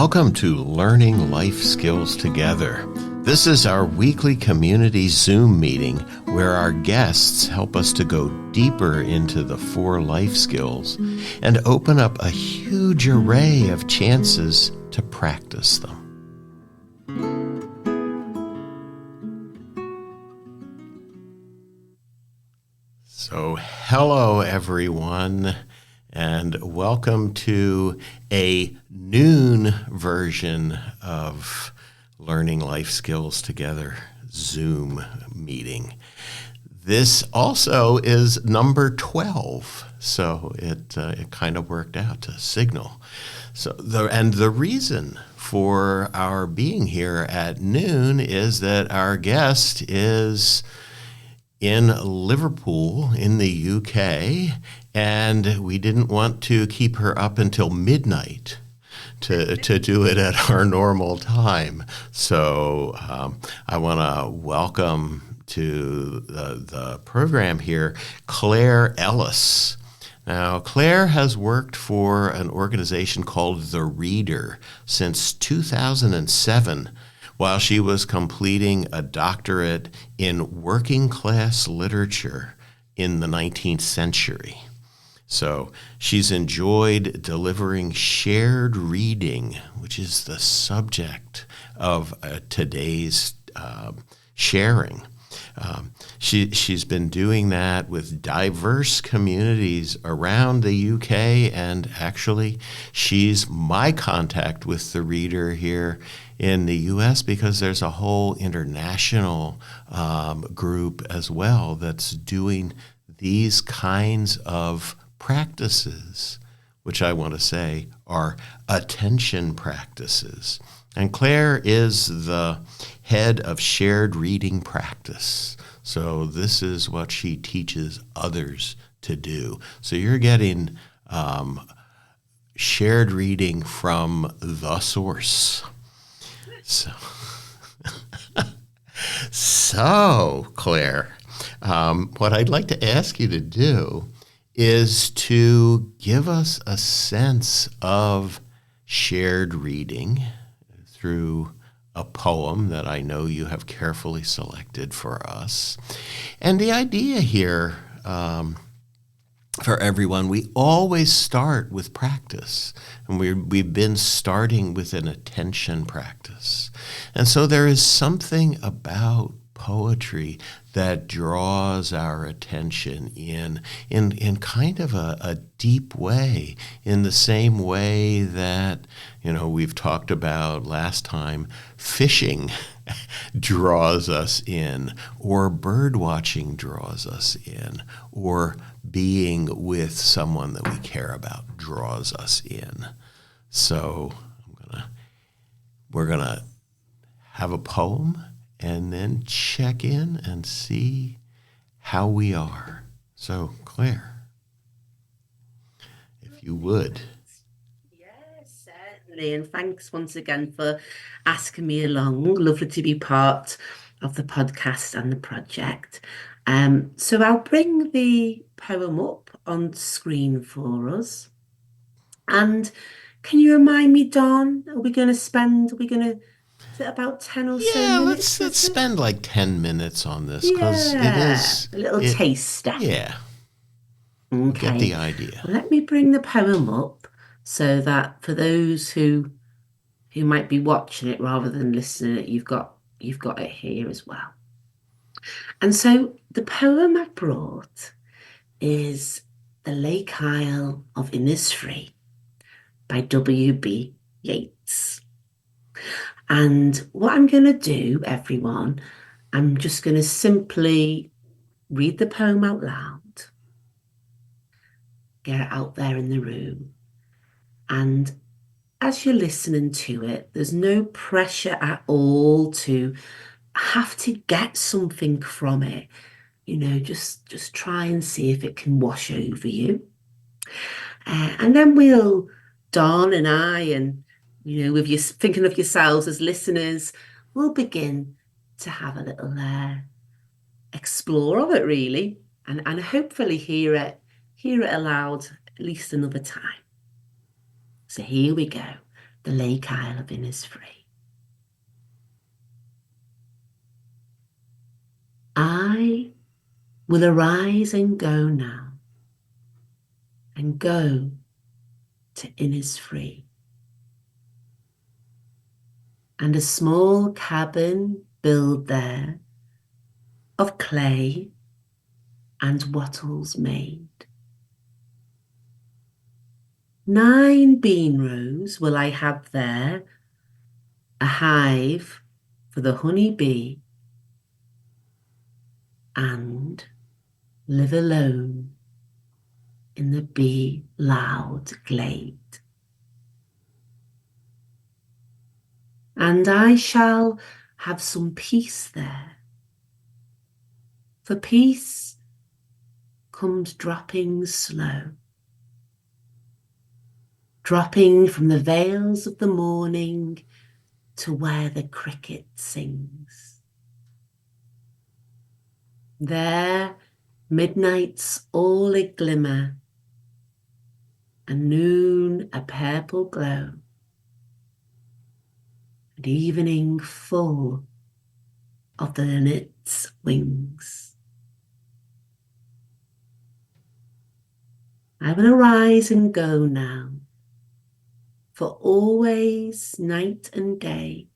Welcome to Learning Life Skills Together. This is our weekly community Zoom meeting where our guests help us to go deeper into the 4 life skills and open up a huge array of chances to practice them. So, hello everyone, and welcome to a noon version of Learning Life Skills Together Zoom meeting. This also is number 12, so it kind of worked out to signal. So the reason for our being here at noon is that our guest is in Liverpool in the UK, and we didn't want to keep her up until midnight to do it at our normal time. So I want to welcome to the program here Clare Ellis. Now, Clare has worked for an organization called The Reader since 2007, while she was completing a doctorate in working class literature in the 19th century. So she's enjoyed delivering shared reading, which is the subject of today's sharing. She's been doing that with diverse communities around the UK, and actually she's my contact with The Reader here in the US because there's a whole international group as well that's doing these kinds of practices, which I want to say are attention practices. And Clare is the head of shared reading practice. So this is what she teaches others to do. So you're getting shared reading from the source. So Clare, what I'd like to ask you to do is to give us a sense of shared reading through a poem that I know you have carefully selected for us. And the idea here for everyone, we always start with practice. And we've been starting with an attention practice. And so there is something about poetry that draws our attention in kind of a deep way, in the same way that, we've talked about last time, fishing draws us in, or bird watching draws us in, or being with someone that we care about draws us in. So we're gonna have a poem and then check in and see how we are. So, Clare, if you would. Yes, certainly. And thanks once again for asking me along. Lovely to be part of the podcast and the project. So I'll bring the poem up on screen for us. And can you remind me, Don, are we going to is it about 10 or so minutes? Let's spend like 10 minutes on this because it is a little taster. Yeah. Okay. Get the idea. Let me bring the poem up so that for those who might be watching it rather than listening it, you've got it here as well. And so the poem I brought is The Lake Isle of Innisfree by W.B. Yeats. And what I'm going to do, everyone, I'm just going to simply read the poem out loud, get it out there in the room. And as you're listening to it, there's no pressure at all to have to get something from it. Just try and see if it can wash over you. And then Dawn and I, and with you thinking of yourselves as listeners, we'll begin to have a little explore of it, really, and hopefully hear it aloud at least another time. So here we go. the Lake Isle of Innisfree. I will arise and go now, and go to Innisfree, and a small cabin build there of clay and wattles made. 9 bean rows will I have there, a hive for the honey bee, and live alone in the bee loud glade. And I shall have some peace there, for peace comes dropping slow, dropping from the vales of the morning to where the cricket sings. There midnight's all a glimmer, and noon a purple glow, and evening full of the linnet's wings. I will arise and go now, for always night and day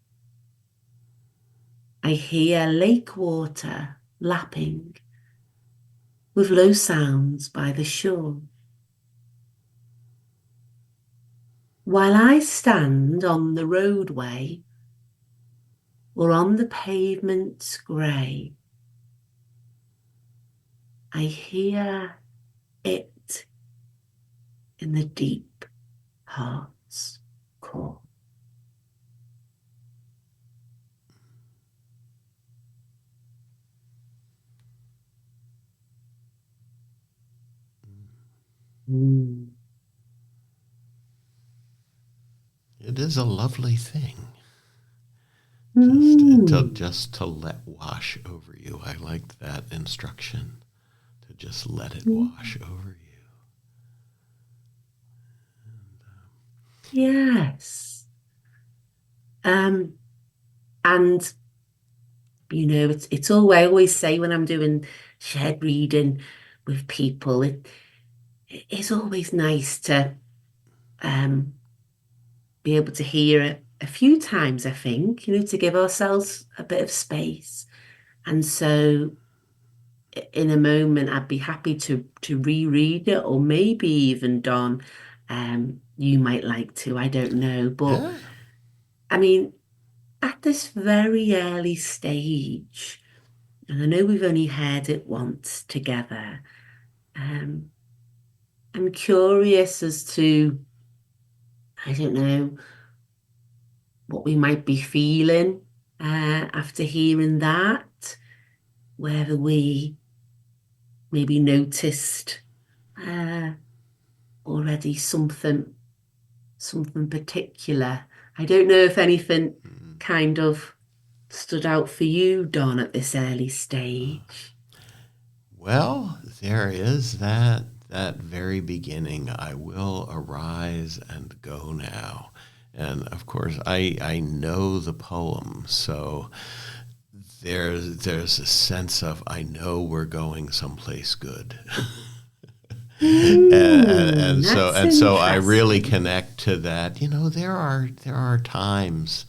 I hear lake water lapping with low sounds by the shore, while I stand on the roadway or on the pavement grey. I hear it in the deep heart's core. It is a lovely thing. Just to let wash over you. I liked that instruction, to just let it wash over you. Yes. And you know, it's all I always say when I'm doing shared reading with people. It's always nice to be able to hear it a few times, I think, you know, to give ourselves a bit of space. And so in a moment, I'd be happy to reread it, or maybe even Don, you might like to, I don't know. But Yeah. I mean, at this very early stage, and I know we've only heard it once together, I'm curious as to, I don't know, what we might be feeling after hearing that, whether we maybe noticed already something particular. I don't know if anything kind of stood out for you, Don, at this early stage. Well, there is that very beginning. I will arise and go now. And of course, I know the poem, so there's a sense of, I know we're going someplace good. And so I really connect to that. You know, there are times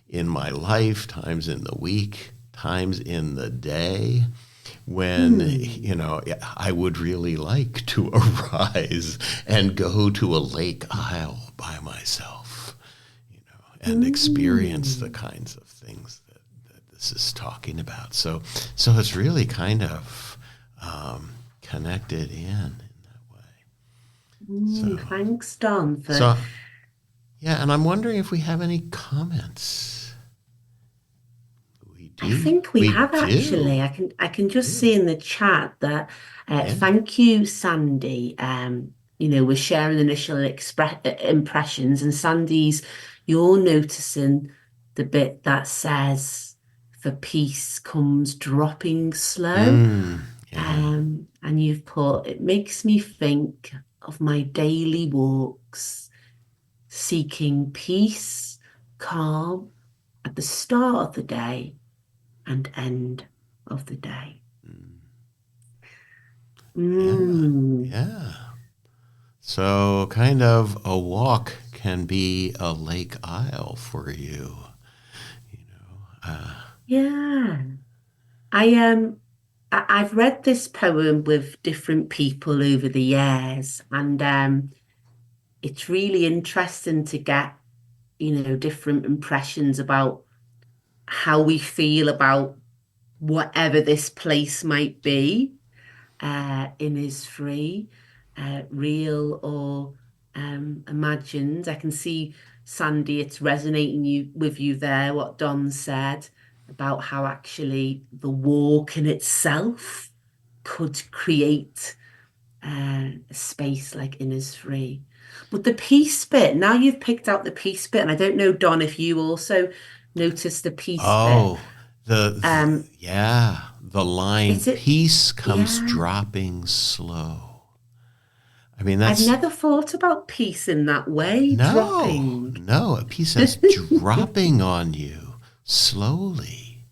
in my life, times in the week, times in the day when, you know, I would really like to arise and go to a lake isle by myself, you know, and experience the kinds of things that this is talking about. So it's really kind of connected in that way. Thanks, Don. Yeah, and I'm wondering if we have any comments. I think we have do. actually. I can just see in the chat that Yeah. thank you, Sandy. You know, we're sharing initial impressions, and Sandy's, you're noticing the bit that says for peace comes dropping slow. Yeah. And you've put, it makes me think of my daily walks, seeking peace, calm at the start of the day and end of the day. Yeah, Mm. yeah. So kind of a walk can be a lake aisle for you, you know. Yeah. I've read this poem with different people over the years, and it's really interesting to get, different impressions about how we feel about whatever this place might be. In is free, real or imagined. I can see, Sandy, it's resonating with you there, what Don said about how actually the walk in itself could create a space like Innisfree. But the peace bit, now you've picked out the peace bit, and I don't know, Don, if you also noticed the peace bit. Oh, Um, the line is it, peace comes yeah. dropping slow. I mean, I've that's never thought about peace in that way, dropping. no, a peace that's dropping on you slowly.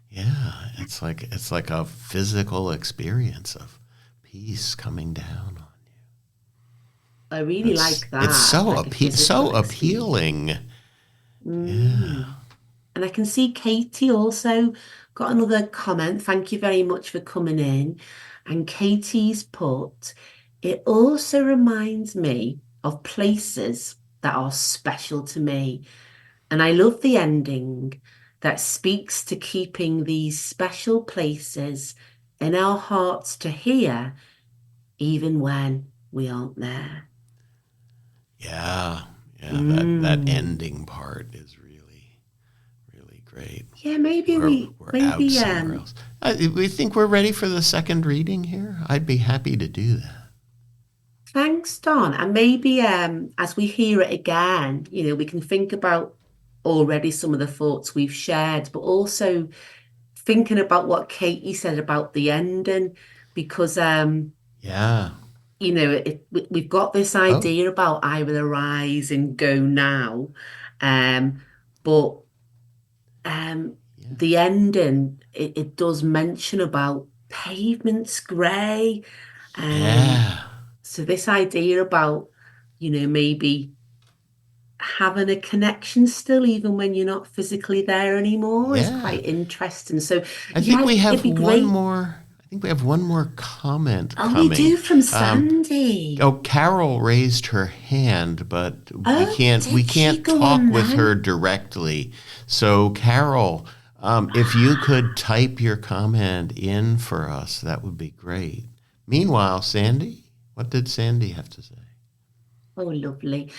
Yeah, it's like a physical experience of peace coming down on you. I really like It's that, like a so physical experience. appealing. Yeah. Mm. And I can see Katie also got another comment. Thank you very much for coming in. And Katie's put, it also reminds me of places that are special to me. And I love the ending that speaks to keeping these special places in our hearts to hear, even when we aren't there. Yeah. Yeah, that Mm. ending part is really really great. Yeah, maybe We're out somewhere else. We think we're ready for the second reading here. I'd be happy to do that. thanks, Don. And maybe as we hear it again, we can think about already some of the thoughts we've shared, but also thinking about what Katie said about the ending, because Yeah. we've got this Oh, idea about I will arise and go now. But yeah. the ending, it does mention about pavements grey. Um, Yeah. so this idea about, maybe having a connection still, even when you're not physically there anymore, is Yeah. quite interesting. So I think yeah, we it'd have be one great. more. I think we have one more comment Oh, we coming. do from Um, Sandy. oh, Carol raised her hand, but Oh, we did she can't go talk on with her then? directly. So, Carol, if you could type your comment in for us, that would be great. Meanwhile, Sandy, what did Sandy have to say? Oh, lovely.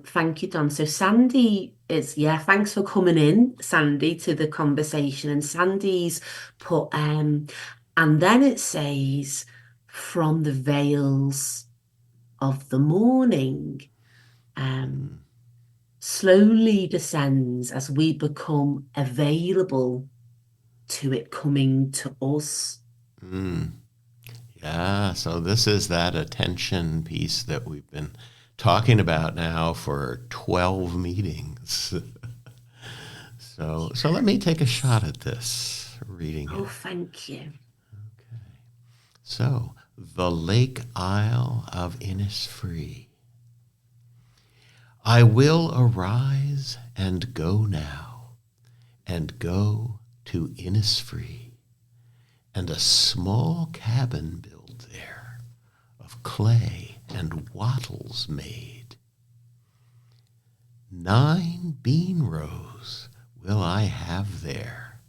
Thank you, Don. So Sandy is, yeah, thanks for coming in, Sandy, to the conversation. And Sandy's put, and then it says, from the veils of the morning, um, slowly descends as we become available to it coming to us. Mm, yeah, so this is that attention piece that we've been talking about now for 12 meetings. So let me take a shot at this, reading Oh, it. thank you. Okay. So, the Lake Isle of Innisfree. I will arise and go now, and go to Innisfree, and a small cabin build there, of clay and wattles made. 9 bean rows will I have there,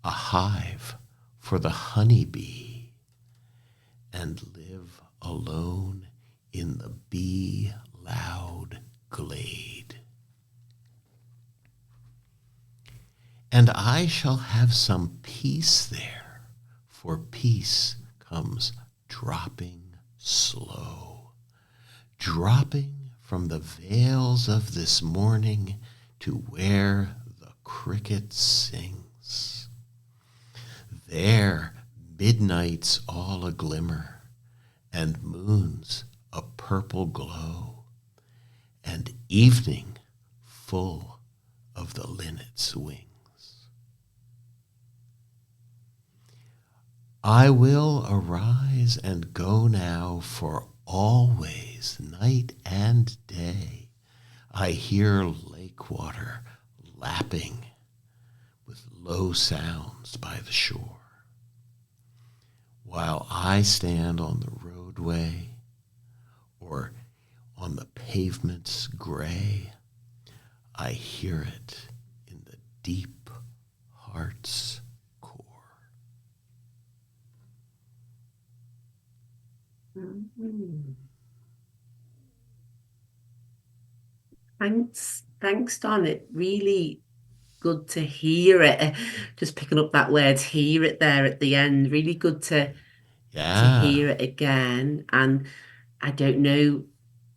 a hive for the honey bee, and live alone in the bee loud glade. And I shall have some peace there, for peace comes dropping slow, dropping from the veils of this morning to where the cricket sings. There midnight's all a glimmer, and moon's a purple glow, and evening full of the linnet's wings. I will arise and go now for always, night and day. I hear lake water lapping with low sounds by the shore. While I stand on the roadway or on the pavement's gray, I hear it in the deep heart's core. Mm. Thanks, Don. It really good to hear it. Just picking up that word, hear it there at the end. Really good to Yeah, hear it again. And I don't know,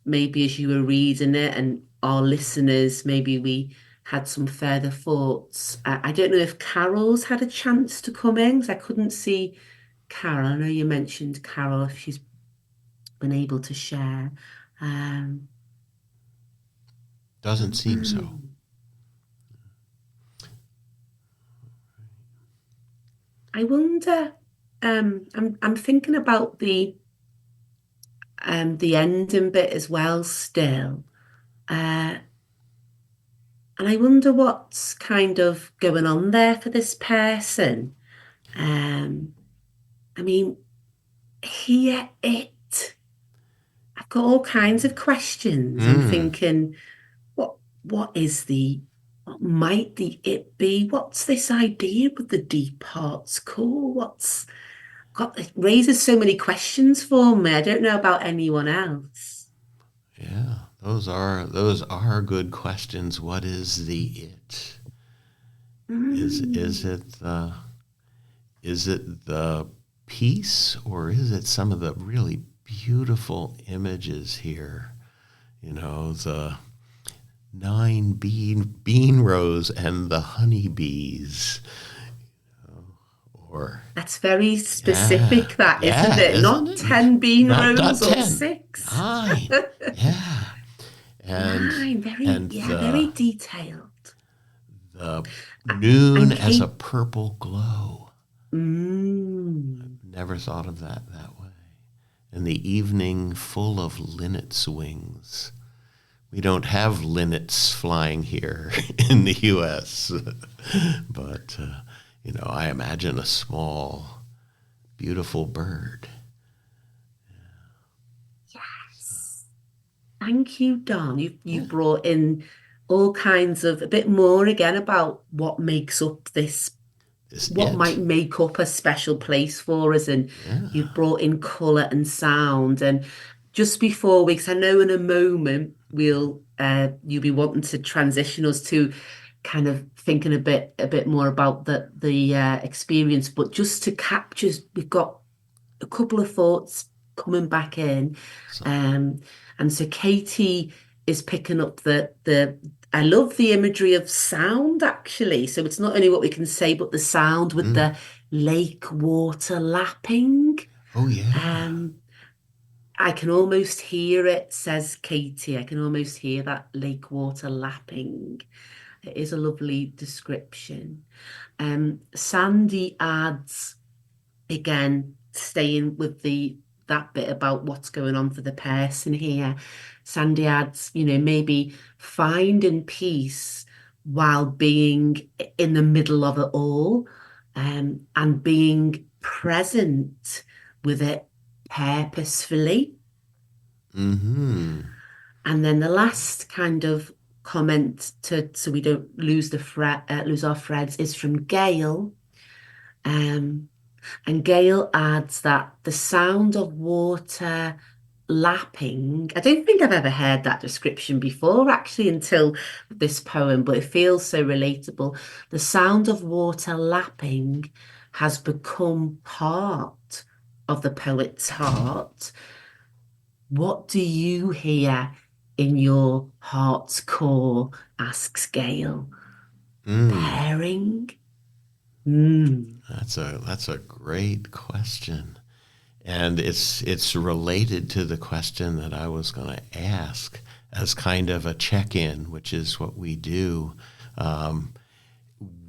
maybe as you were reading it and our listeners, maybe we had some further thoughts. I don't know if Carol's had a chance to come in, 'cause I couldn't see Carol. I know you mentioned Carol, if she's been able to share. Um, doesn't seem so. I wonder, I'm thinking about the ending bit as well still. Uh, and I wonder what's kind of going on there for this person. Um, I mean, hear it. I've got all kinds of questions. I'm Mm, thinking, what what is what might the it be? What's this idea with the deep heart's core? It raises so many questions for me. I don't know about anyone else. yeah, those are good questions. What is the it? Is Mm. it the peace, or is it some of the really beautiful images here? You know, the nine bean rows and the honeybees, or That's very yeah, specific, that, isn't yeah, it? isn't Not it? 10 bean Not rows or 10, six. 9, yeah, and Nine, very, and yeah, very the detailed. the A- noon And as a Kate, purple glow. mm, Never thought of that way. And the evening full of linnet's wings. We don't have linnets flying here in the U.S., but I imagine a small, beautiful bird. yes. Thank you, Don. You Yeah, brought in all kinds of a bit more again about what makes up this what might it. make up a special place for us, and Yeah. you've brought in colour and sound. And just before we, because I know in a moment you'll be wanting to transition us to kind of thinking a bit more about the experience, but just to capture, we've got a couple of thoughts coming back in. So, Um, and so Katie is picking up the I love the imagery of sound actually. So it's not only what we can say, but the sound with mm. the lake water lapping. Oh, yeah. Um, I can almost hear it, says Katie. I can almost hear that lake water lapping. It is a lovely description. Sandy adds, again, staying with the that bit about what's going on for the person here. Sandy adds, maybe finding peace while being in the middle of it all, and being present with it purposefully. Mm-hmm. And then the last kind of comment to so we don't lose our threads is from Gail. Um, And Gail adds that the sound of water lapping, I don't think I've ever heard that description before, actually, until this poem, but it feels so relatable. The sound of water lapping has become part of the poet's heart. What do you hear in your heart's core? Asks Gail. Mm. Pairing? Mm. That's a great question. And it's related to the question that I was going to ask. as kind of a check-in, which is what we do um,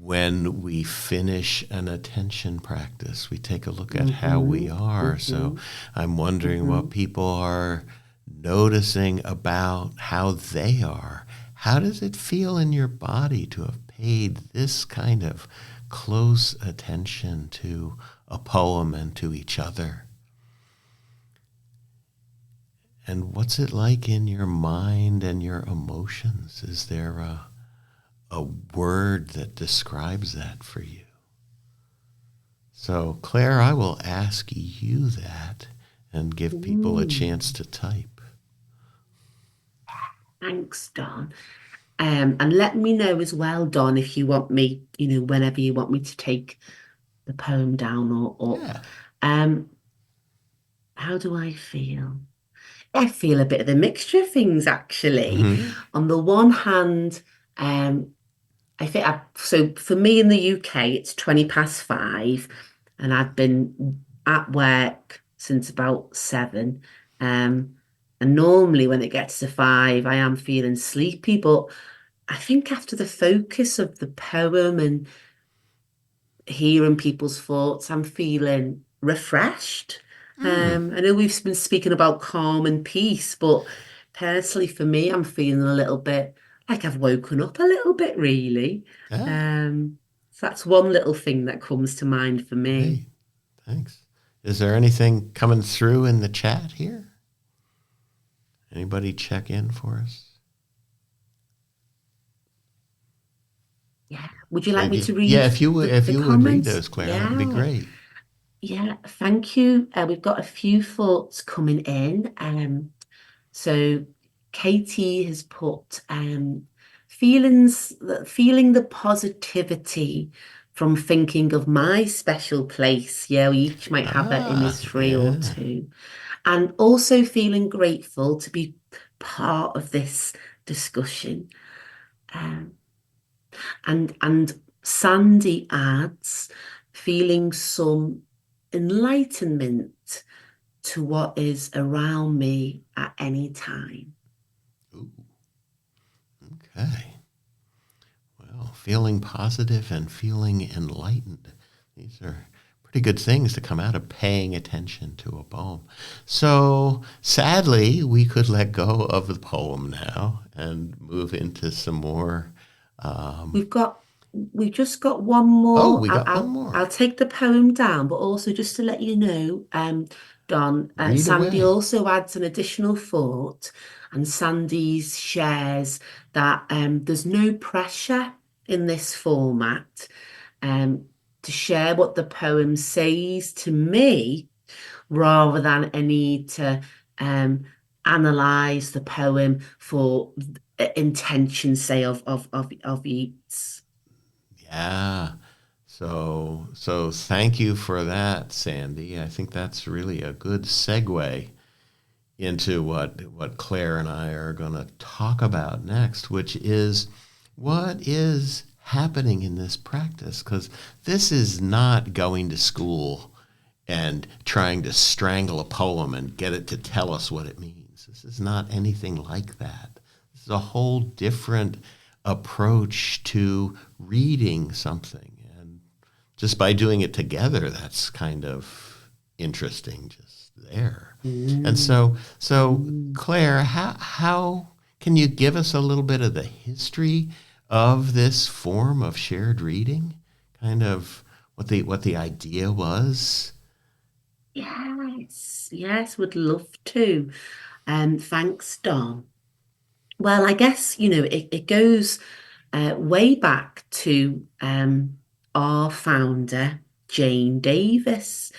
when we finish an attention practice. We take a look at how we Mm-hmm. are. So Mm-hmm. I'm wondering Mm-hmm. what people are noticing about how they are. How does it feel in your body to have paid this kind of close attention to a poem and to each other? And what's it like in your mind and your emotions? Is there a word that describes that for you? So, Claire, I will ask you that and give people a chance Mm. to type. Thanks, Don. And let me know as well, Don, if you want me, whenever you want me to take the poem down or up. Yeah. Um, how do I feel? I feel a bit of a mixture of things, actually. Mm-hmm. On the one hand, um, so for me in the UK, it's 20 past 5, and I've been at work since about 7. Um, and normally when it gets to 5, I am feeling sleepy, but I think after the focus of the poem and hearing people's thoughts, I'm feeling refreshed. Mm. I know we've been speaking about calm and peace, but personally for me, I'm feeling a little bit like I've woken up a little bit, really. Yeah. So that's one little thing that comes to mind for me. Great. Thanks. Is there anything coming through in the chat here? Anybody check in for us? Yeah. Would you like me Sandy? to Yeah, read if the you would read comments? those, Claire, that would be Yeah. great. Yeah. Thank you. We've got a few thoughts coming in. So Katie has put feeling the positivity from thinking of my special place. Yeah, we each might have that in Ah, this three or yeah. two. And also feeling grateful to be part of this discussion. Um, and Sandy adds, feeling some enlightenment to what is around me at any time. Ooh, okay. Well, feeling positive and feeling enlightened. These are pretty good things to come out of paying attention to a poem. So, sadly, we could let go of the poem now and move into some more. Um, We've got we've just got one oh, more. we I'll got one I'll, more. I'll take the poem down, but also just to let you know, Don, Read Sandy away. also adds an additional thought, and Sandy's shares that there's no pressure in this format um, to share what the poem says to me rather than a need to um, analyze the poem for intention, say, of Yeats. Yeah. So thank you for that, Sandy. I think that's really a good segue into what Claire and I are going to talk about next, which is what is happening in this practice. Because this is not going to school and trying to strangle a poem and get it to tell us what it means. This is not anything like that. This is a whole different approach to reading something. And just by doing it together, that's kind of interesting just there. And Mm, so mm. Claire, how can you give us a little bit of the history of this form of shared reading? Kind of what the idea was? Yes, yes, would love to. Thanks, Don. Well, I guess, it goes way back to our founder, Jane Davis,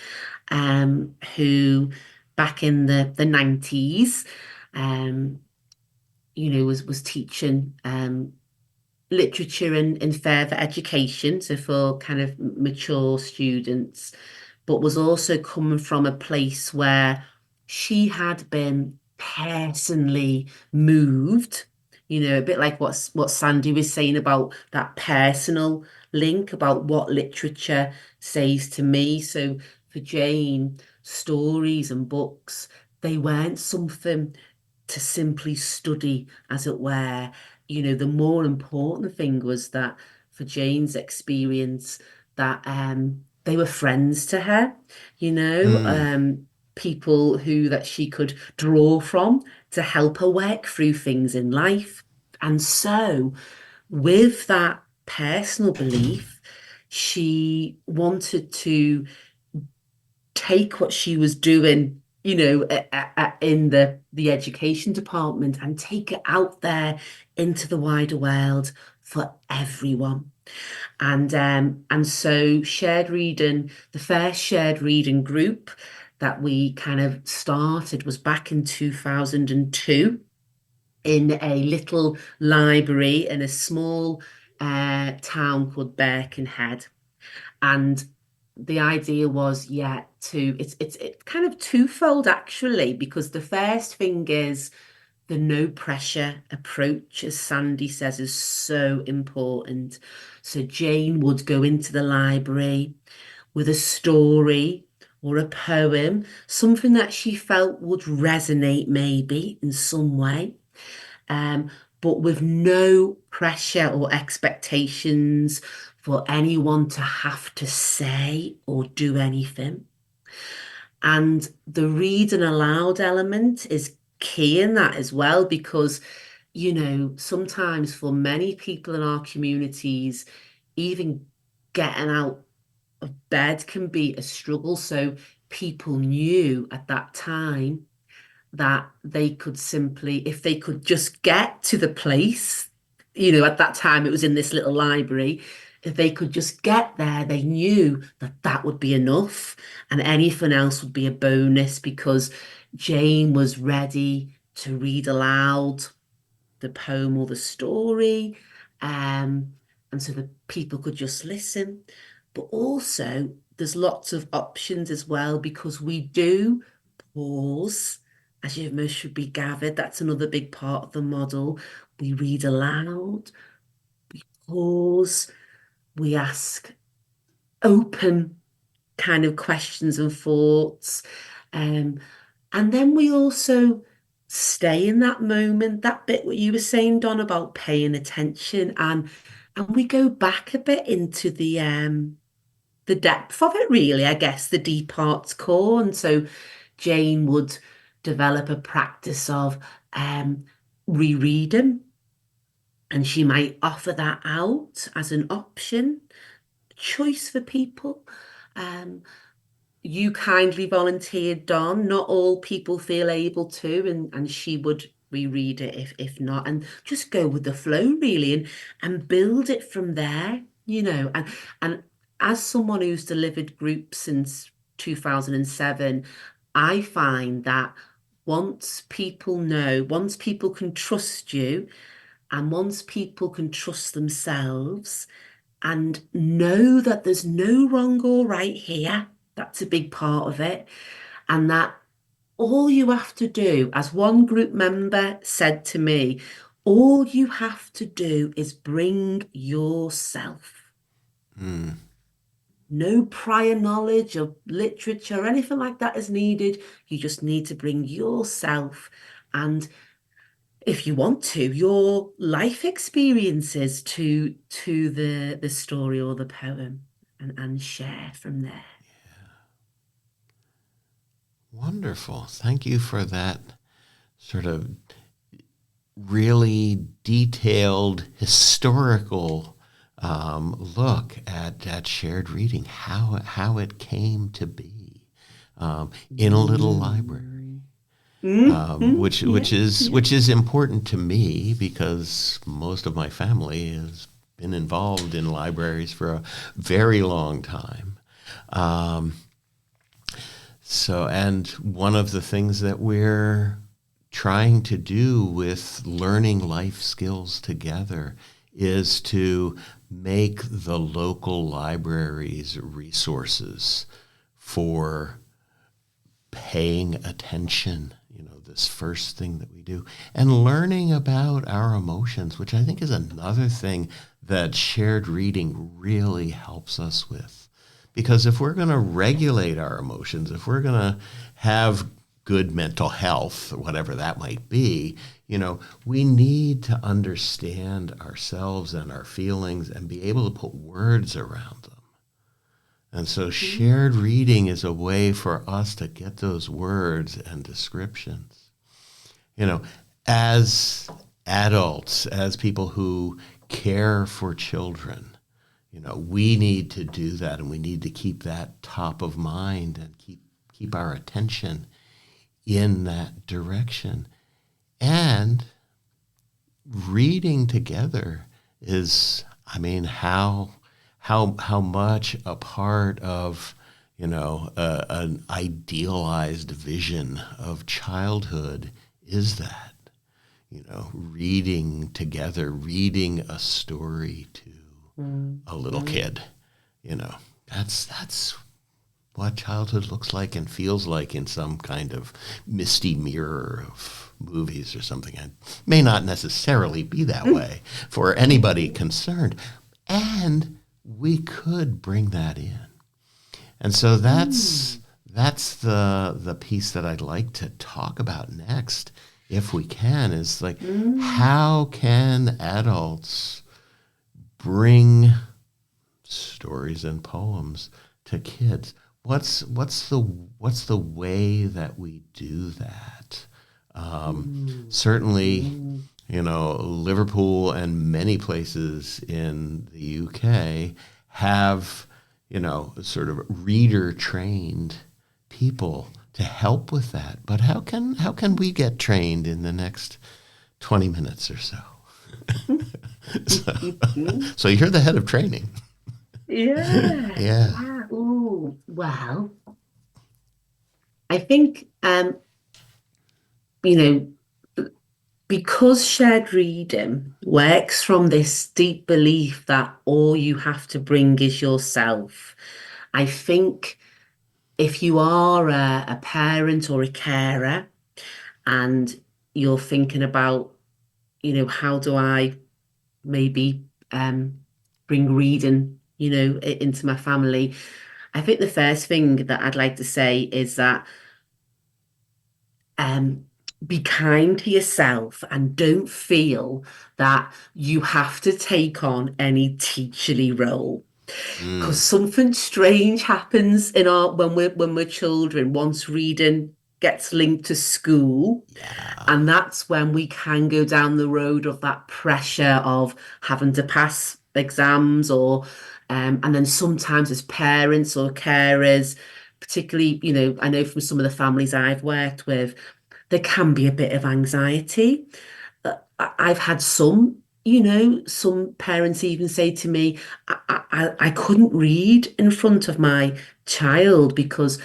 who back in the 90s, um, was teaching literature and further education, so for kind of mature students, but was also coming from a place where she had been personally moved, a bit like what Sandy was saying about that personal link about what literature says to me. So for Jane, stories and books, they weren't something to simply study, as it were. The more important thing was that for Jane's experience, that they were friends to her, Mm. people who that she could draw from to help her work through things in life. And so, with that personal belief, she wanted to take what she was doing, in the education department and take it out there into the wider world for everyone. And so shared reading, the first shared reading group that we kind of started was back in 2002 in a little library in a small town called Birkenhead. And the idea was, yeah, it's kind of twofold actually, because the first thing is the no pressure approach, as Sandy says, is so important. So Jane would go into the library with a story or a poem, something that she felt would resonate maybe in some way, um, but with no pressure or expectations for anyone to have to say or do anything. And the reading aloud element is key in that as well, because, sometimes for many people in our communities, even getting out of bed can be a struggle. So people knew at that time that they could simply, if they could just get to the place, at that time it was in this little library, if they could just get there, they knew that that would be enough and anything else would be a bonus because Jane was ready to read aloud the poem or the story. Um, and so the people could just listen. But also, there's lots of options as well because we do pause, as you most should be gathered. That's another big part of the model. We read aloud, pause, we ask open kind of questions and thoughts. Um, and then we also stay in that moment, that bit what you were saying, Don, about paying attention and we go back a bit into the depth of it, really, I guess, the deep arts core. And so Jane would develop a practice of rereading, and she might offer that out as an option, choice for people. Um, you kindly volunteered, Don. Not all people feel able to, and she would reread it if not, and just go with the flow really, and build it from there, and as someone who's delivered groups since 2007, I find that once people can trust you, and once people can trust themselves and know that there's no wrong or right here. That's a big part of it. And that all you have to do, as one group member said to me, all you have to do is bring yourself. Mm. No prior knowledge of literature or anything like that is needed. You just need to bring yourself and, if you want to, your life experiences to the story or the poem and share from there. Wonderful. Thank you for that sort of really detailed historical look at shared reading, how it came to be in a little library, which is important to me because most of my family has been involved in libraries for a very long time. And one of the things that we're trying to do with learning life skills together is to make the local libraries resources for paying attention, this first thing that we do, and learning about our emotions, which I think is another thing that shared reading really helps us with. Because if we're going to regulate our emotions, if we're going to have good mental health, whatever that might be, we need to understand ourselves and our feelings and be able to put words around them. And so shared reading is a way for us to get those words and descriptions. As adults, as people who care for children, we need to do that, and we need to keep that top of mind and keep our attention in that direction. And reading together is, how much a part of, an idealized vision of childhood is that? Reading together, reading a story to a little kid, that's what childhood looks like and feels like in some kind of misty mirror of movies or something. It may not necessarily be that way for anybody concerned. And we could bring that in. And so that's the piece that I'd like to talk about next, if we can, is like, how can adults bring stories and poems to kids? What's the way that we do that? Certainly, Liverpool and many places in the UK have, sort of reader trained people to help with that. But how can we get trained in the next 20 minutes or so? So you're the head of training. Yeah. Yeah. Ooh, well, I think, you know, because shared reading works from this deep belief that all you have to bring is yourself. I think if you are a parent or a carer and you're thinking about, how do I maybe bring reading, into my family, I think the first thing that I'd like to say is that um, be kind to yourself and don't feel that you have to take on any teacherly role. Because Mm, something strange happens in our when we're children once reading gets linked to school, yeah. and that's when we can go down the road of that pressure of having to pass exams or and then sometimes as parents or carers, particularly, I know from some of the families I've worked with, there can be a bit of anxiety. I've had some parents even say to me, I couldn't read in front of my child because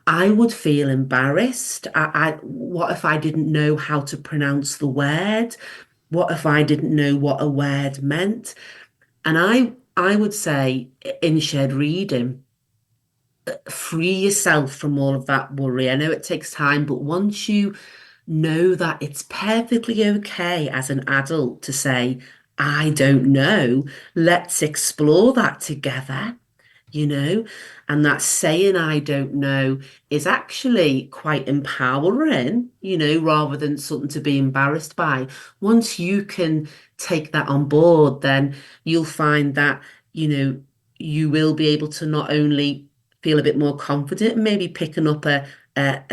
I would feel embarrassed. What if I didn't know how to pronounce the word? What if I didn't know what a word meant? And I would say in shared reading, free yourself from all of that worry. I know it takes time, but once you know that it's perfectly okay as an adult to say, I don't know, let's explore that together, you know, and that saying I don't know is actually quite empowering, rather than something to be embarrassed by. Once you can take that on board, then you'll find that, you know, you will be able to not only feel a bit more confident, maybe picking up a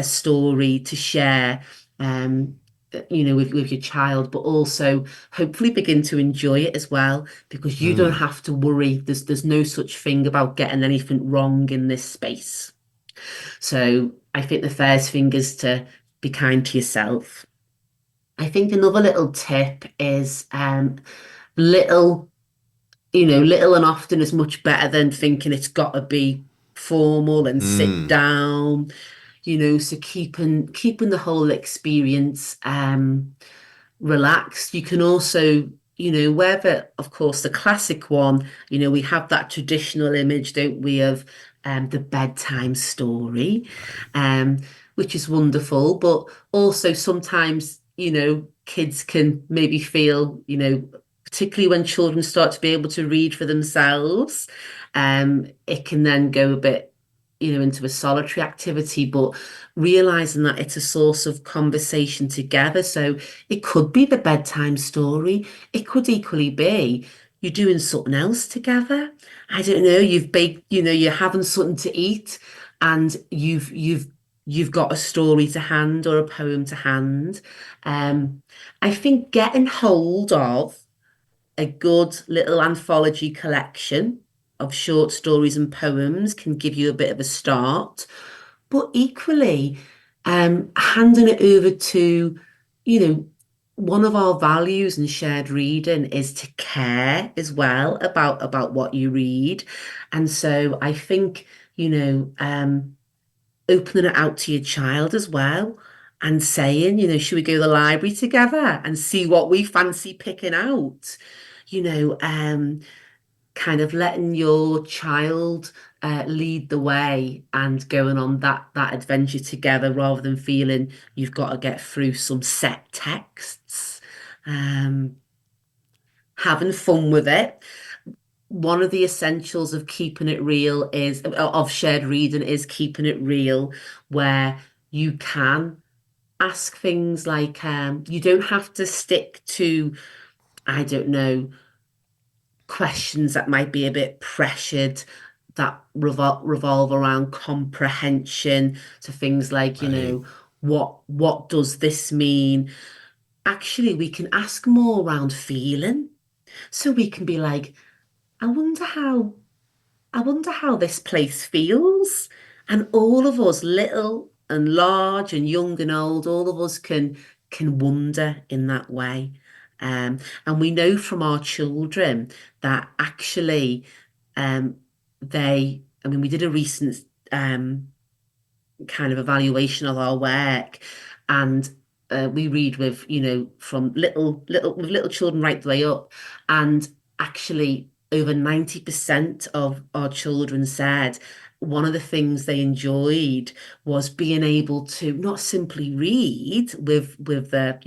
story to share, um, with your child, but also hopefully begin to enjoy it as well, because you don't Mm, have to worry. There's no such thing about getting anything wrong in this space. So I think the first thing is to be kind to yourself. I think another little tip is little, little and often is much better than thinking it's got to be formal and sit mm, down, so keeping the whole experience relaxed. You can also, whether, of course, the classic one, we have that traditional image, don't we, of the bedtime story, right. um, which is wonderful. But also sometimes, kids can maybe feel, particularly when children start to be able to read for themselves, it can then go a bit. into a solitary activity, but realizing that it's a source of conversation together. So it could be the bedtime story. It could equally be you're doing something else together. I don't know, you've baked, you're having something to eat and you've got a story to hand or a poem to hand. I think getting hold of a good little anthology collection of short stories and poems can give you a bit of a start. But equally, handing it over to, you know, one of our values in shared reading is to care as well about what you read. And so I think, opening it out to your child as well and saying, should we go to the library together and see what we fancy picking out? You know, um, Kind of letting your child lead the way and going on that adventure together rather than feeling you've got to get through some set texts. Um, Having fun with it. One of the essentials of keeping it real is of shared reading is keeping it real, where you can ask things like you don't have to stick to, I don't know, questions that might be a bit pressured that revolve around comprehension to things like, Right. what does this mean? Actually, we can ask more around feeling. So we can be like, I wonder how I wonder how this place feels. And all of us, little and large and young and old, all of us can wonder in that way. And we know from our children that actually um, I mean, we did a recent um, kind of evaluation of our work, and we read with from little children right the way up, and actually over 90% of our children said one of the things they enjoyed was being able to not simply read with their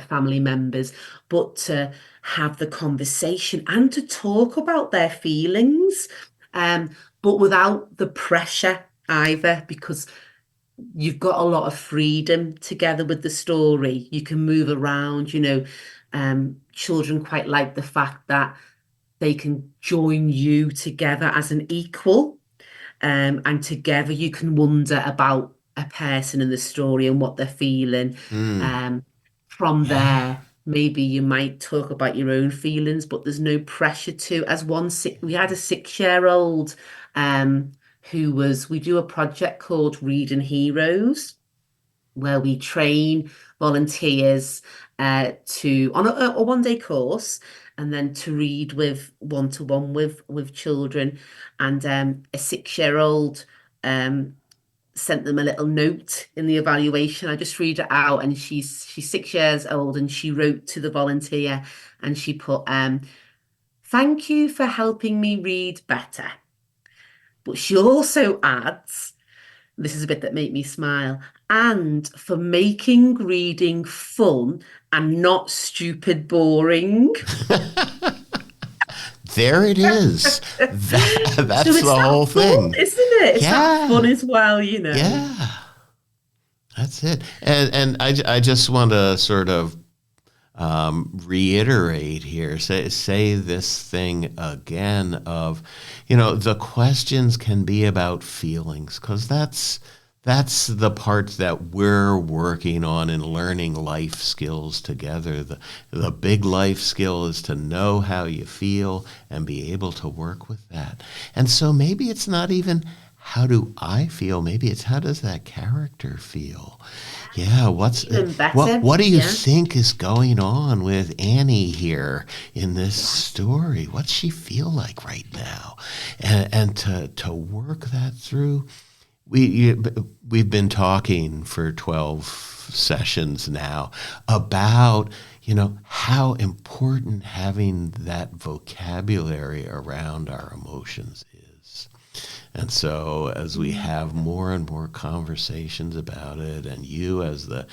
family members, but to have the conversation and to talk about their feelings, but without the pressure either, because you've got a lot of freedom together with the story. You can move around, children quite like the fact that they can join you together as an equal, and together you can wonder about a person in the story and what they're feeling. Mm. Um, from Yeah. there, maybe you might talk about your own feelings, but there's no pressure to. We had a 6-year old um, we do a project called Reading Heroes, where we train volunteers on a 1-day course and then to read with one-to-one with children. And a 6-year old um, sent them a little note in the evaluation. I just read it out, and she's 6 years old, and she wrote to the volunteer, and she put, "Thank you for helping me read better." But she also adds, this is a bit that made me smile, and for making reading fun and not stupid boring. There it is. So That's it's the that whole fun, thing. isn't it? It's that fun Yeah. as well. Yeah. That's it. And I just want to sort of reiterate here, say this thing again of, the questions can be about feelings, because that's the part that we're working on in learning life skills together. The big life skill is to know how you feel and be able to work with that. And so maybe it's not even how do I feel? Maybe it's how does that character feel? Yeah, Even what better. what do you Yeah. think is going on with Annie here in this story? What's she feel like right now? And to work that through, we've been talking for 12 sessions now about how important having that vocabulary around our emotions is. And so as we have more and more conversations about it, and you as the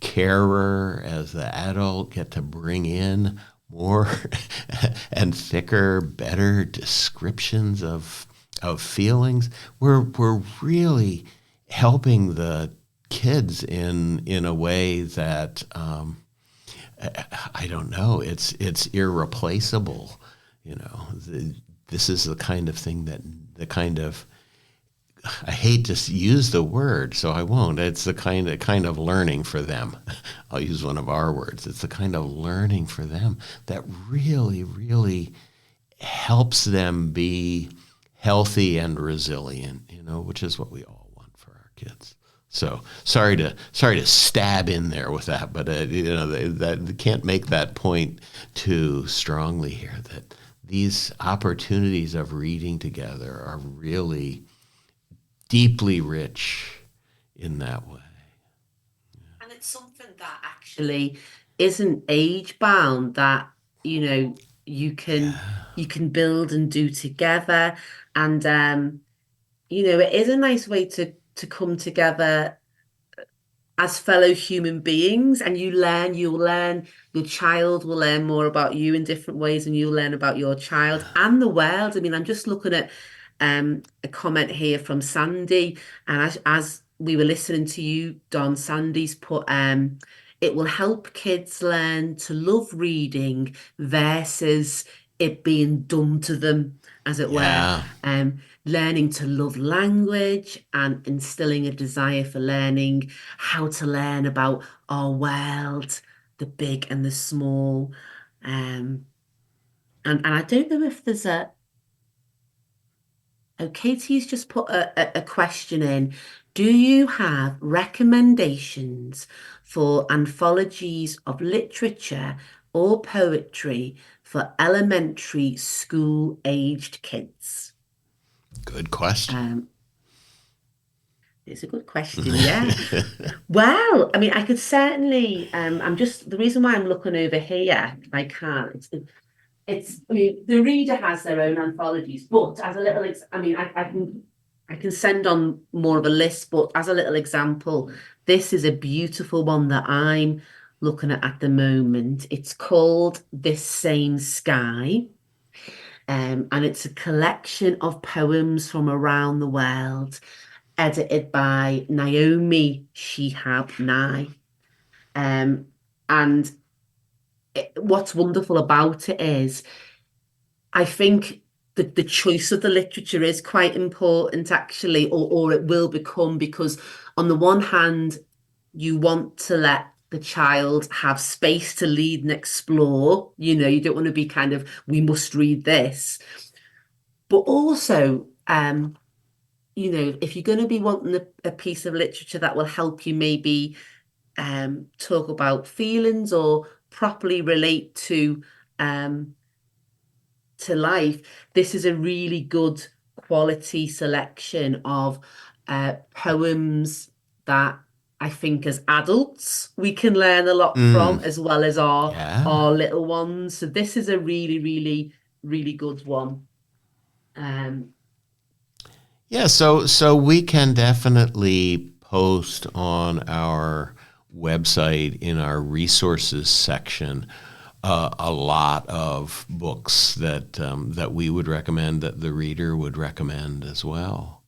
carer, as the adult, get to bring in more and thicker, better descriptions of feelings. We're really helping the kids in a way that I don't know. It's irreplaceable. This is the kind of thing that the kind of I hate to use the word, so I won't. It's the kind of learning for them. I'll use one of our words. It's the kind of learning for them that really, really helps them be healthy and resilient, which is what we all want for our kids. So sorry to stab in there with that, but they can't make that point too strongly here. That these opportunities of reading together are really deeply rich in that way. And it's something that actually isn't age bound, that you know you can you can build and do together. And it is a nice way to come together as fellow human beings, and you'll learn, your child will learn more about you in different ways, and you'll learn about your child and the world. I mean, I'm just looking at a comment here from Sandy, and as we were listening to you, Don, Sandy's put it will help kids learn to love reading versus it being done to them, as it were. Yeah. Learning to love language and instilling a desire for learning how to learn about our world, the big and the small. And I don't know if there's Katie's just put a question in. Do you have recommendations for anthologies of literature or poetry for elementary school aged kids? Good question. It's a good question, yeah. Well, I mean, I could certainly. The reason why I'm looking over here, I can't. I mean, the reader has their own anthologies, but as a little, I mean, I can send on more of a list, but as a little example, this is a beautiful one that I'm looking at the moment. It's called This Same Sky. And it's a collection of poems from around the world, edited by Naomi Shihab Nye. Um, and what's wonderful about it is, I think the choice of the literature is quite important, actually, or it will become, because on the one hand, you want to let the child have space to lead and explore. You don't want to be kind of, we must read this. But also, if you're going to be wanting a piece of literature that will help you maybe talk about feelings or properly relate to life, this is a really good quality selection of poems that I think as adults we can learn a lot from, as well as our Yeah. our little ones. So this is a really, really, really good one. Yeah, so we can definitely post on our website in our resources section a lot of books that we would recommend, that the reader would recommend as well.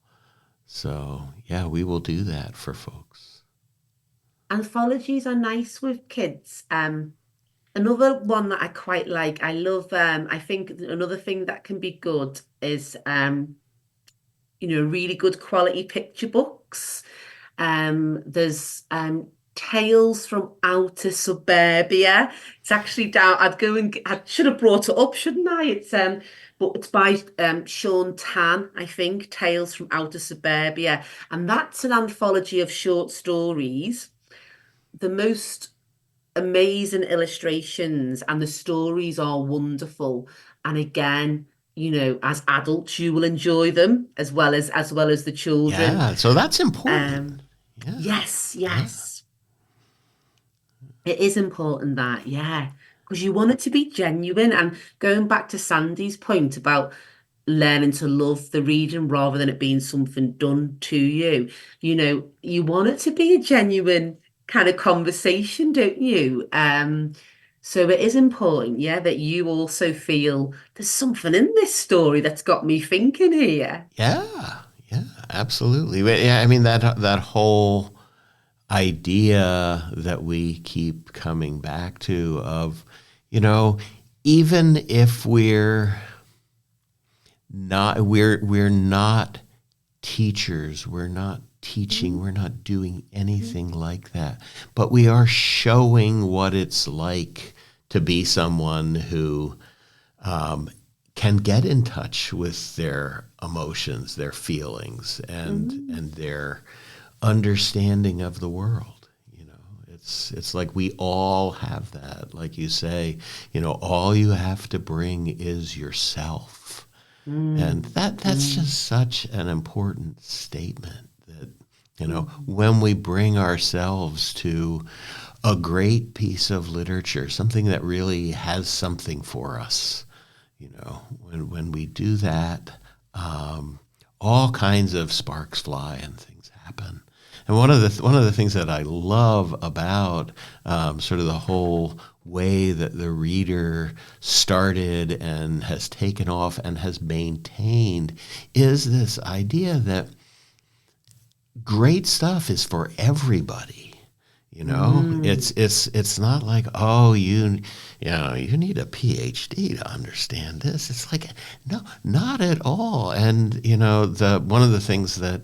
So yeah, we will do that for folks. Anthologies are nice with kids. Another one that I quite like, I love, I think another thing that can be good is really good quality picture books. There's Tales from Outer Suburbia. It's actually down. I should have brought it up, shouldn't I? But it's by Sean Tan, I think, Tales from Outer Suburbia. And that's an anthology of short stories. The most amazing illustrations, and the stories are wonderful. And again, as adults, you will enjoy them as well as the children. Yeah, so that's important. Um, Yeah. yes, Yeah. yes, it is important that, yeah, because you want it to be genuine. And going back to Sandy's point about learning to love the reading rather than it being something done to you, you want it to be a genuine kind of conversation, don't you? So it is important, yeah, that you also feel there's something in this story that's got me thinking here. Yeah, yeah, absolutely. But yeah, I mean that whole idea that we keep coming back to of, you know, even if we're not teachers, we're not teaching, we're not doing anything like that, but we are showing what it's like to be someone who um, can get in touch with their emotions, their feelings, Mm, and their understanding of the world. You know, it's like we all have that. Like you say, you know, all you have to bring is yourself, and mm, that's mm, just such an important statement. That, you know, when we bring ourselves to a great piece of literature, something that really has something for us, you know, when we do that, um, all kinds of sparks fly and things happen. And one of the things that I love about sort of the whole way that the reader started and has taken off and has maintained is this idea that great stuff is for everybody. You know, mm. it's not like, oh, you know, you need a PhD to understand this. It's like, no, not at all. And you know, the one of the things that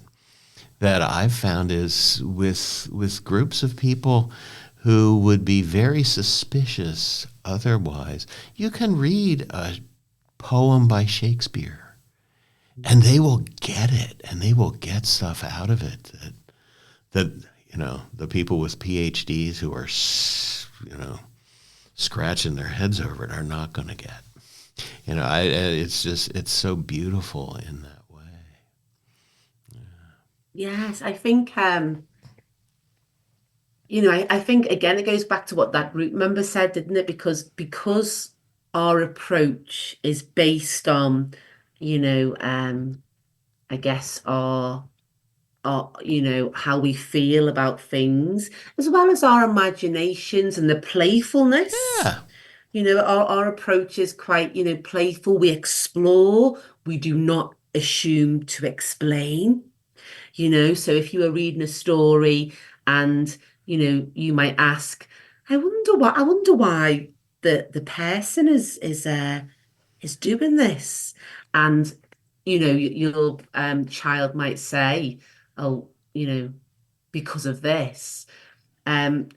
I've found is with groups of people who would be very suspicious otherwise, you can read a poem by Shakespeare and they will get it and they will get stuff out of it that you know, the people with PhDs who are, you know, scratching their heads over it are not going to get. You know, it's just it's so beautiful in that way. Yes, I think I think again it goes back to what that group member said, didn't it? Because our approach is based on, you know, I guess our how we feel about things, as well as our imaginations and the playfulness. Yeah, Our approach is quite, playful. We explore, we do not assume to explain. So if you are reading a story and, you might ask, I wonder why the person is doing this. And, your child might say, oh, because of this. Um,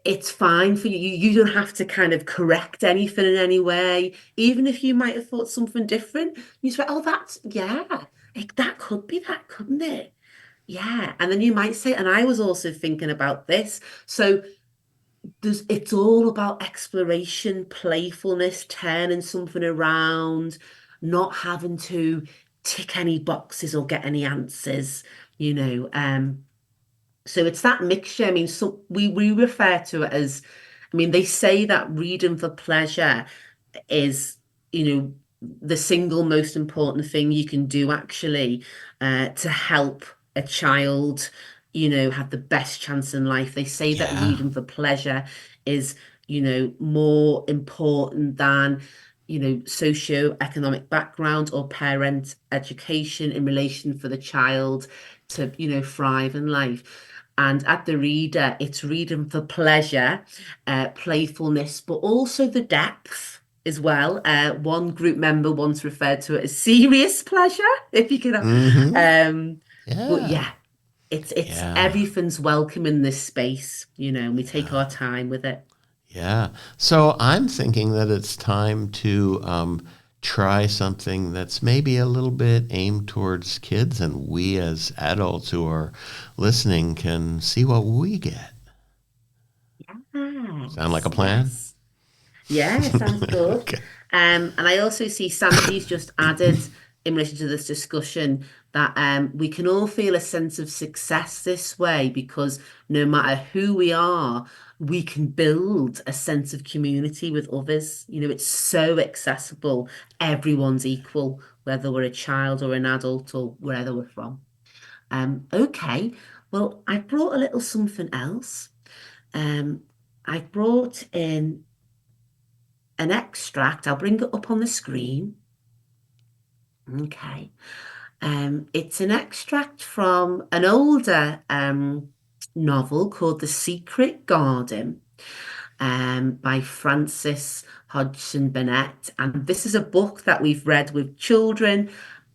it's fine for you. You don't have to kind of correct anything in any way. Even if you might have thought something different, you say, oh, yeah, that could be that, couldn't it? Yeah. And then you might say, and I was also thinking about this. So it's all about exploration, playfulness, turning something around, not having to tick any boxes or get any answers, you know. So it's that mixture. I mean, so we refer to it as, I mean, they say that reading for pleasure is, you know, the single most important thing you can do actually to help a child, have the best chance in life. They say that yeah, reading for pleasure is, more important than, socio-economic background or parent education in relation for the child to, thrive in life. And at the reader, it's reading for pleasure, playfulness, but also the depth as well. One group member once referred to it as serious pleasure, if you can. mm-hmm, Um, but yeah, yeah, it's yeah, everything's welcome in this space, and we take yeah, our time with it. yeah. So I'm thinking that it's time to try something that's maybe a little bit aimed towards kids, and we as adults who are listening can see what we get. Sound like Yes, a plan? yes. Yeah, sounds good. Okay. And I also see Sandy's just added in relation to this discussion that we can all feel a sense of success this way because no matter who we are, we can build a sense of community with others. It's so accessible. Everyone's equal, whether we're a child or an adult or wherever we're from. Okay, well, I brought a little something else. Um, I brought in an extract. I'll bring it up on the screen. Okay. It's an extract from an older novel called The Secret Garden by Frances Hodgson Burnett. And this is a book that we've read with children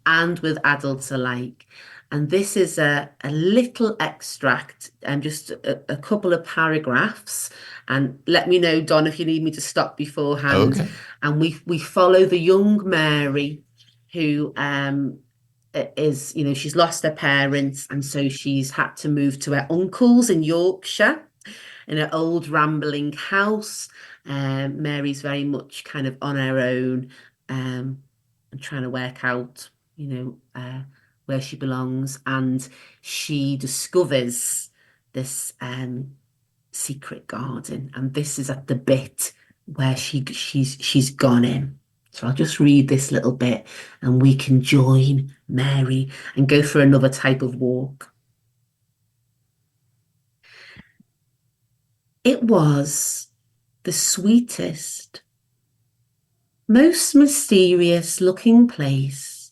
and with adults alike. And this is a little extract and just a couple of paragraphs. And let me know, Don, if you need me to stop beforehand. Okay. And we follow the young Mary who is, she's lost her parents, and so she's had to move to her uncle's in Yorkshire in an old rambling house. Mary's very much kind of on her own and trying to work out, where she belongs. And she discovers this secret garden, and this is at the bit where she's gone in. So I'll just read this little bit and we can join Mary and go for another type of walk. It was the sweetest, most mysterious looking place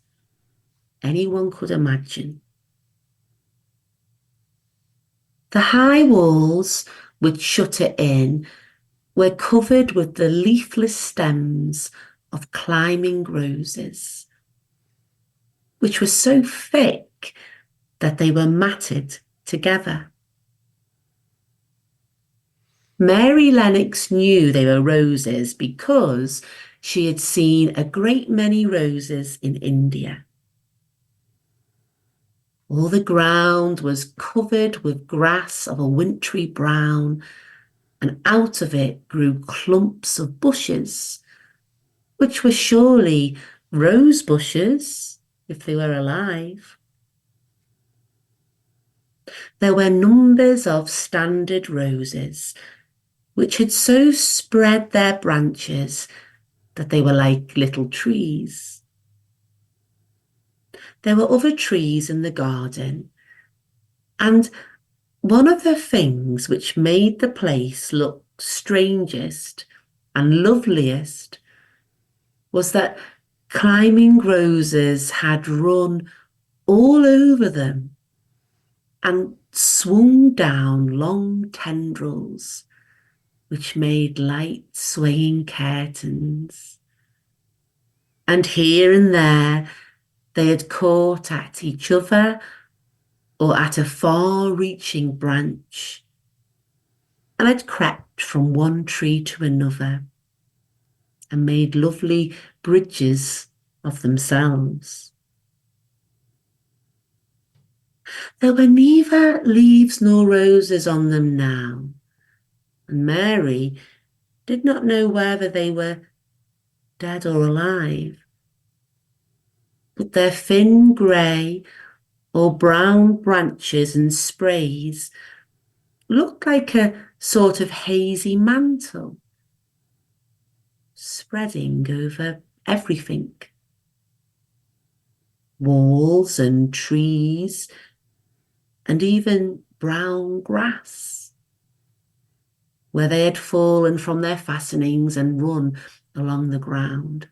anyone could imagine. The high walls which shut it in were covered with the leafless stems of climbing roses, which were so thick that they were matted together. Mary Lennox knew they were roses because she had seen a great many roses in India. All the ground was covered with grass of a wintry brown, and out of it grew clumps of bushes, which were surely rose bushes if they were alive. There were numbers of standard roses, which had so spread their branches that they were like little trees. There were other trees in the garden, and one of the things which made the place look strangest and loveliest was that climbing roses had run all over them and swung down long tendrils which made light swaying curtains. And here and there they had caught at each other or at a far-reaching branch and had crept from one tree to another and made lovely bridges of themselves. There were neither leaves nor roses on them now, and Mary did not know whether they were dead or alive. But their thin grey or brown branches and sprays looked like a sort of hazy mantle spreading over everything. Walls and trees and even brown grass, where they had fallen from their fastenings and run along the ground.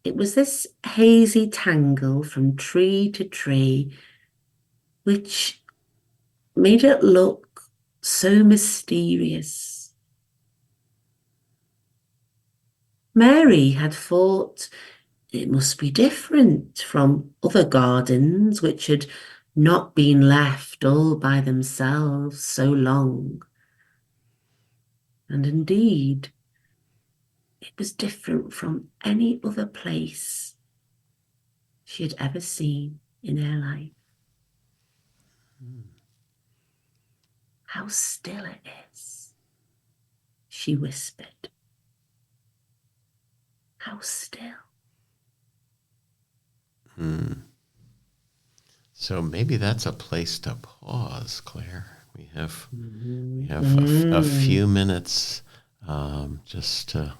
It was this hazy tangle from tree to tree which made it look so mysterious. Mary had thought it must be different from other gardens which had not been left all by themselves so long. And indeed, it was different from any other place she had ever seen in her life. How still it is, she whispered. How still. So maybe that's a place to pause, Claire. We have a few minutes just to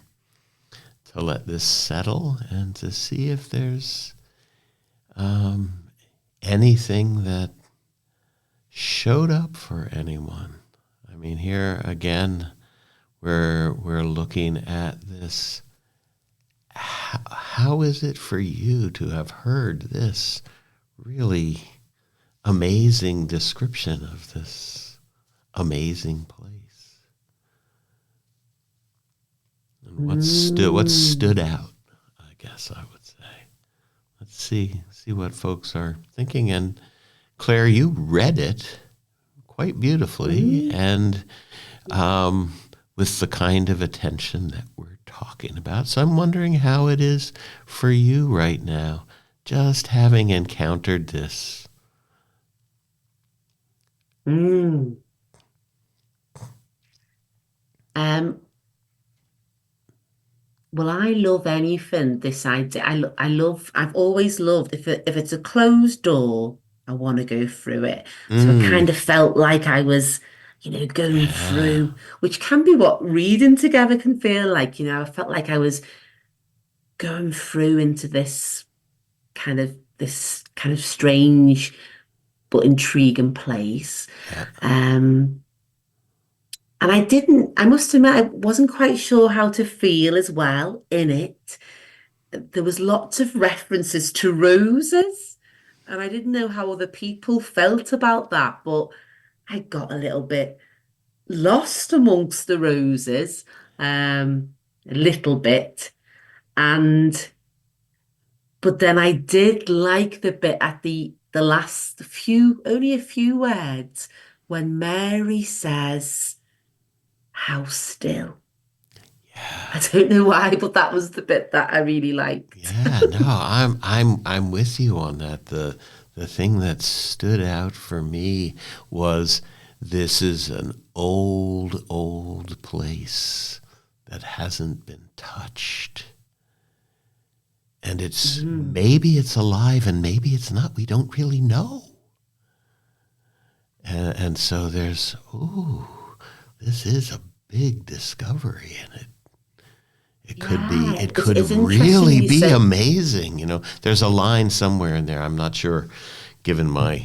let this settle and to see if there's anything that showed up for anyone. I mean, here again, we're looking at this. How is it for you to have heard this really amazing description of this amazing place? And what stood out, I guess I would say. Let's see what folks are thinking. And Claire, you read it quite beautifully and with the kind of attention that we're talking about. So I'm wondering how it is for you right now, just having encountered this. Well, I love anything this idea. I've always loved if it's a closed door, I want to go through it. So I kind of felt like I was, going through, which can be what reading together can feel like. I felt like I was going through into this kind of strange but intriguing place. And I must admit, I wasn't quite sure how to feel as well in it. There was lots of references to roses, and I didn't know how other people felt about that, but I got a little bit lost amongst the roses, a little bit. But then I did like the bit at the last only a few words, when Mary says, "How still." I don't know why, but that was the bit that I really liked. Yeah, no, I'm with you on that. The thing that stood out for me was this is an old place that hasn't been touched. And maybe it's alive and maybe it's not. We don't really know. And so there's, this is a big discovery, and it could really be amazing. There's a line somewhere in there. I'm not sure, given my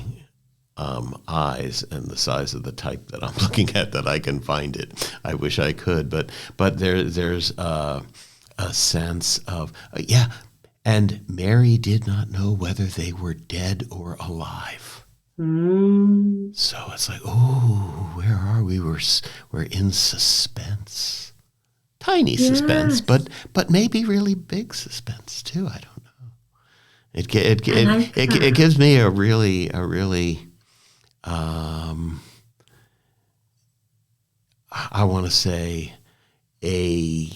eyes and the size of the type that I'm looking at, that I can find it. I wish I could, but there's a sense of and Mary did not know whether they were dead or alive. So it's like, where are we? We're in suspense. Tiny suspense, but maybe really big suspense too. I don't know. It gives me a really I want to say a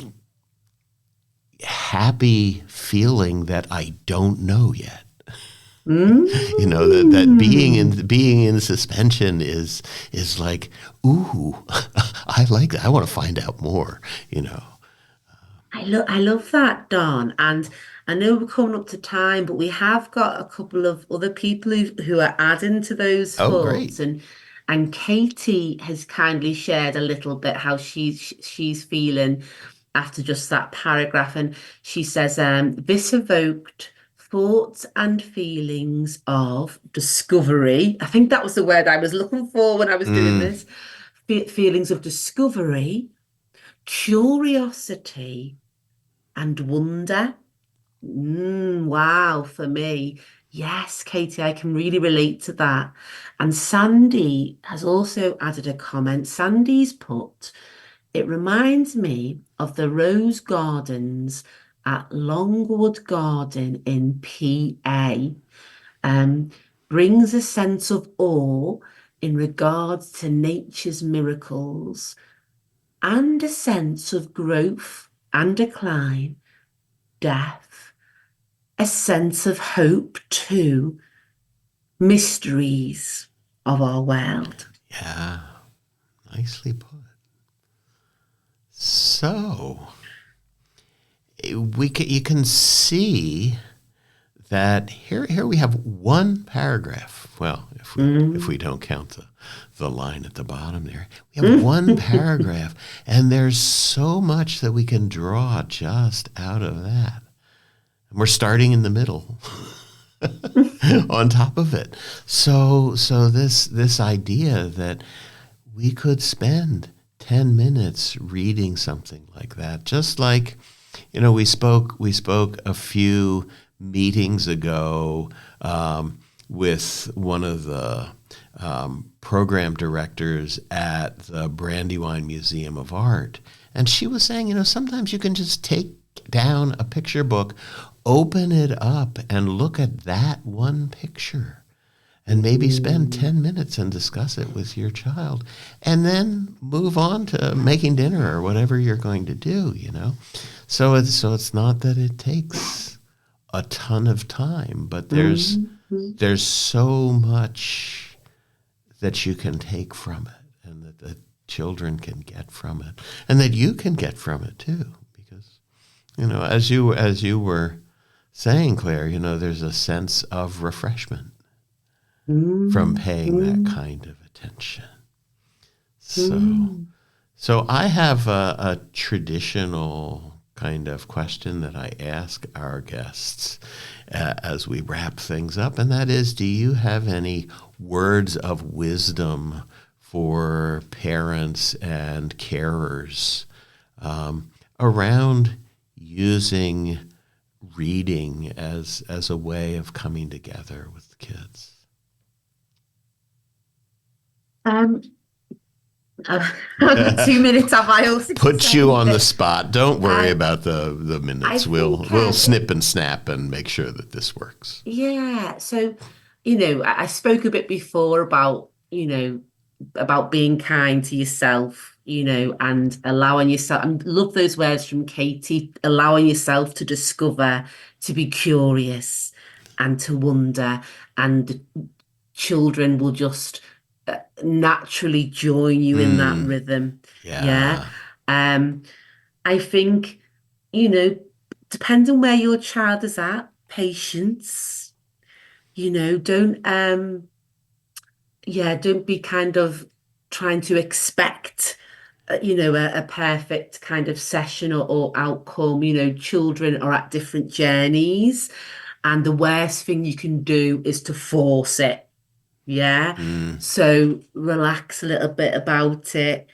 happy feeling that I don't know yet. That being in suspension is like, I like that. I want to find out more. I love that, Don. And I know we're coming up to time, but we have got a couple of other people who are adding to those Oh, thoughts. great. And Katie has kindly shared a little bit how she's feeling after just that paragraph. And she says, this evoked thoughts and feelings of discovery. I think that was the word I was looking for when I was doing this. Feelings of discovery, curiosity, and wonder. Wow, for me. Yes, Katie, I can really relate to that. And Sandy has also added a comment. Sandy's put, it reminds me of the rose gardens at Longwood Garden in PA. Brings a sense of awe in regards to nature's miracles and a sense of growth and decline, death, a sense of hope too, mysteries of our world. Yeah, nicely put. So you can see that here we have one paragraph. Well, if we don't count the line at the bottom there, we have one paragraph, and there's so much that we can draw just out of that. And we're starting in the middle. On top of it. So this idea that we could spend 10 minutes reading something like that. Just like, we spoke a few meetings ago with one of the program directors at the Brandywine Museum of Art. And she was saying, sometimes you can just take down a picture book, open it up, and look at that one picture, and maybe spend 10 minutes and discuss it with your child, and then move on to making dinner or whatever you're going to do, So it's not that it takes a ton of time, but there's so much that you can take from it, and that the children can get from it, and that you can get from it too. Because, as you were saying, Claire, there's a sense of refreshment from paying that kind of attention. So I have a traditional kind of question that I ask our guests as we wrap things up, and that is, do you have any words of wisdom for parents and carers around using reading as a way of coming together with the kids? 2 minutes have I also Put you on the spot. Don't worry about the minutes. We'll snip and snap and make sure that this works. Yeah. So, I spoke a bit before about, about being kind to yourself, and allowing yourself, and love those words from Katie, allowing yourself to discover, to be curious and to wonder, and children will just naturally join you in that rhythm. Yeah. I think, depending where your child is at, patience, don't be kind of trying to expect a perfect kind of session or outcome. Children are at different journeys, and the worst thing you can do is to force it. Yeah. So relax a little bit about it,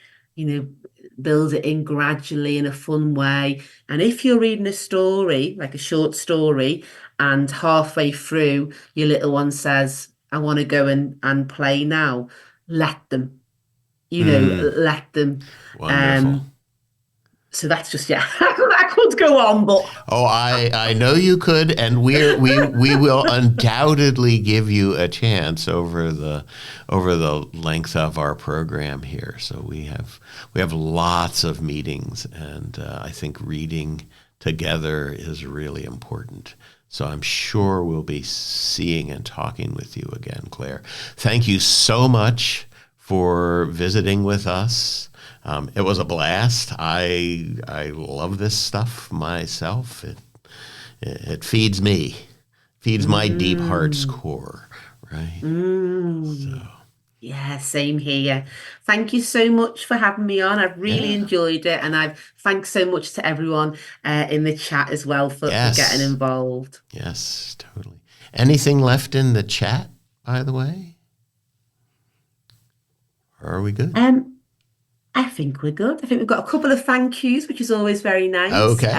build it in gradually in a fun way. And if you're reading a story, like a short story, and halfway through your little one says, I want to go and play now, let them, let them. Wonderful. So that's just, I could go on, but I know you could, and we will undoubtedly give you a chance over the length of our program here. So we have lots of meetings, and I think reading together is really important. So I'm sure we'll be seeing and talking with you again, Claire. Thank you so much for visiting with us. It was a blast. I love this stuff myself. It feeds me, feeds my deep heart's core, right? So. Yeah, same here. Thank you so much for having me on. I've really enjoyed it, and thanks so much to everyone in the chat as well for getting involved. Yes, totally. Anything left in the chat, by the way? Or are we good? I think we're good. I think we've got a couple of thank yous, which is always very nice. Okay.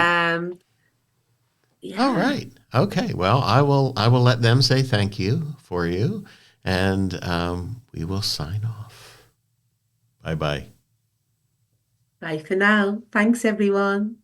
Yeah. All right. Okay. Well, I will let them say thank you for you, and we will sign off. Bye-bye. Bye for now. Thanks, everyone.